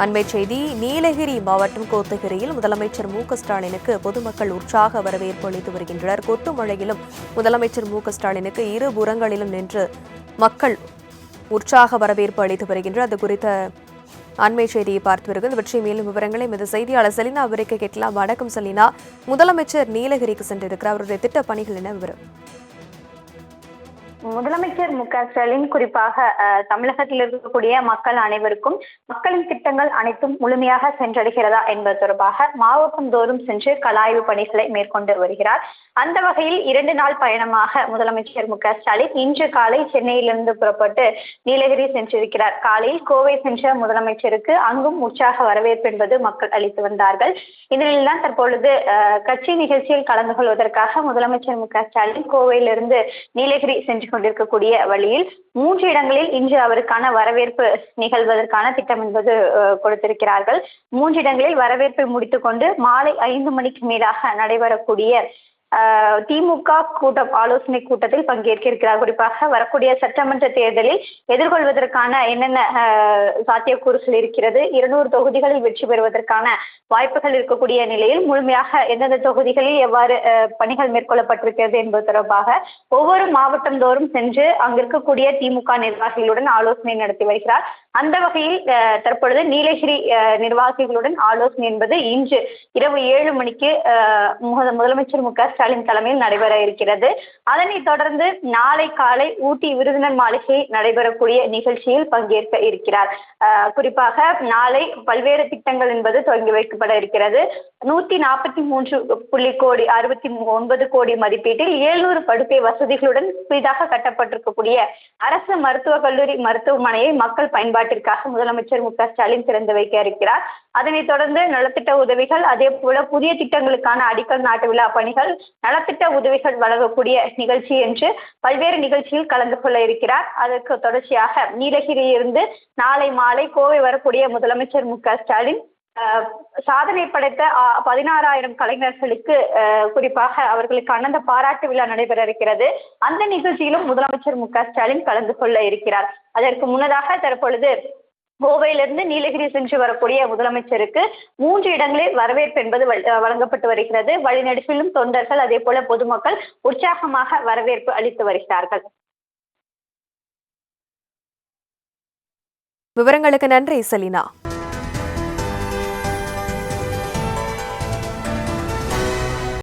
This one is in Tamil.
அண்மை செய்தி நீலகிரி மாவட்டம் கோத்தகிரியில் முதலமைச்சர் ஸ்டாலினுக்கு பொதுமக்கள் உற்சாக வரவேற்பு அளித்து வருகின்றனர். கொட்டு மழையிலும் முதலமைச்சர் ஸ்டாலினுக்கு இரு புறங்களிலும் நின்று மக்கள் உற்சாக வரவேற்பு அளித்து வருகின்றனர். அது குறித்த அண்மை செய்தியை பார்த்து வருகிறது. இவற்றை மேலும் விவரங்களை இந்த செய்தியாளர் செலினா விவரிக்க கேட்கலாம். வணக்கம் செலினா. முதலமைச்சர் நீலகிரிக்கு சென்றிருக்கிறார். அவருடைய திட்ட பணிகள் என்ன விவரம்? முதலமைச்சர் ஸ்டாலின் குறிப்பாக தமிழகத்தில் இருக்கக்கூடிய மக்கள் அனைவருக்கும் மக்களின் திட்டங்கள் அனைத்தும் முழுமையாக சென்றடைகிறதா என்பது தொடர்பாக மாவட்டம் தோறும் சென்று கலாய்வு பணிகளை மேற்கொண்டு வருகிறார். அந்த வகையில் 2 நாள் பயணமாக முதலமைச்சர் ஸ்டாலின் இன்று காலை சென்னையிலிருந்து புறப்பட்டு நீலகிரி சென்றிருக்கிறார். காலையில் கோவை சென்ற முதலமைச்சருக்கு அங்கும் உற்சாக வரவேற்பு என்பது மக்கள் அளித்து வந்தார்கள். இதனில்தான் தற்பொழுது கட்சி நிகழ்ச்சியில் கலந்து கொள்வதற்காக முதலமைச்சர் ஸ்டாலின் கோவையிலிருந்து நீலகிரி சென்று கொண்டிருக்கக்கூடிய வழியில் 3 இடங்களில் இன்று அவருக்கான வரவேற்பு நிகழ்வதற்கான திட்டம் என்பது கொடுத்திருக்கிறார்கள். 3 இடங்களில் வரவேற்பை முடித்துக் கொண்டு மாலை 5 மணிக்கு மேலாக நடைபெறக்கூடிய திமுக ஆலோசனை கூட்டத்தில் பங்கேற்க இருக்கிறார். குறிப்பாக வரக்கூடிய சட்டமன்ற தேர்தலில் எதிர்கொள்வதற்கான என்னென்ன சாத்தியக்கூறுகள் இருக்கிறது, 200 தொகுதிகளில் வெற்றி பெறுவதற்கான வாய்ப்புகள் இருக்கக்கூடிய நிலையில் முழுமையாக எந்தெந்த தொகுதிகளில் எவ்வாறு பணிகள் மேற்கொள்ளப்பட்டிருக்கிறது என்பது தொடர்பாக ஒவ்வொரு மாவட்டம் தோறும் சென்று அங்கிருக்கக்கூடிய திமுக நிர்வாகிகளுடன் ஆலோசனை நடத்தி வருகிறார். அந்த வகையில் தற்பொழுது நீலகிரி நிர்வாகிகளுடன் ஆலோசனை என்பது இன்று இரவு 7 மணிக்கு முதலமைச்சர் ஸ்டாலின் தலைமையில் நடைபெற இருக்கிறது. அதனைத் தொடர்ந்து நாளை காலை ஊட்டி விருந்தினர் மாளிகையில் நடைபெறக்கூடிய நிகழ்ச்சியில் பங்கேற்க இருக்கிறார். குறிப்பாக நாளை பல்வேறு திட்டங்கள் என்பது துவங்கி வைக்கப்பட இருக்கிறது. 143 கோடி 69 கோடி மதிப்பீட்டில் 700 படுக்கை வசதிகளுடன் புதிதாக கட்டப்பட்டிருக்கக்கூடிய அரசு மருத்துவக் கல்லூரி மருத்துவமனையை மக்கள் பயன்பாட்டிற்காக முதலமைச்சர் ஸ்டாலின் திறந்து வைக்க இருக்கிறார். அதனைத் தொடர்ந்து நலத்திட்ட உதவிகள், அதே போல புதிய திட்டங்களுக்கான அடிக்கல் நாட்டு விழா பணிகள், நலத்திட்ட உதவிகள் வழங்கக்கூடிய நிகழ்ச்சி என்று பல்வேறு நிகழ்ச்சியில் கலந்து கொள்ள இருக்கிறார். அதற்கு தொடர்ச்சியாக நீலகிரியிலிருந்து நாளை மாலை கோவை வரக்கூடிய முதலமைச்சர் ஸ்டாலின் சாதனை படைத்த 16,000 கலைஞர்களுக்கு குறிப்பாக அவர்களுக்கு அனந்த பாராட்டு விழா நடைபெற இருக்கிறது. அந்த நிகழ்ச்சியிலும் முதலமைச்சர் ஸ்டாலின் கலந்து கொள்ள இருக்கிறார். அதற்கு முன்னதாக தற்பொழுது கோவையிலிருந்து நீலகிரி சென்று வரக்கூடிய முதலமைச்சருக்கு 3 இடங்களில் வரவேற்பு என்பது வழங்கப்பட்டு வருகிறது. வழிநெடுகிலும் தொண்டர்கள் அதே போல பொதுமக்கள் உற்சாகமாக வரவேற்பு அளித்து வருகிறார்கள். விவரங்களுக்கு நன்றி செலினா.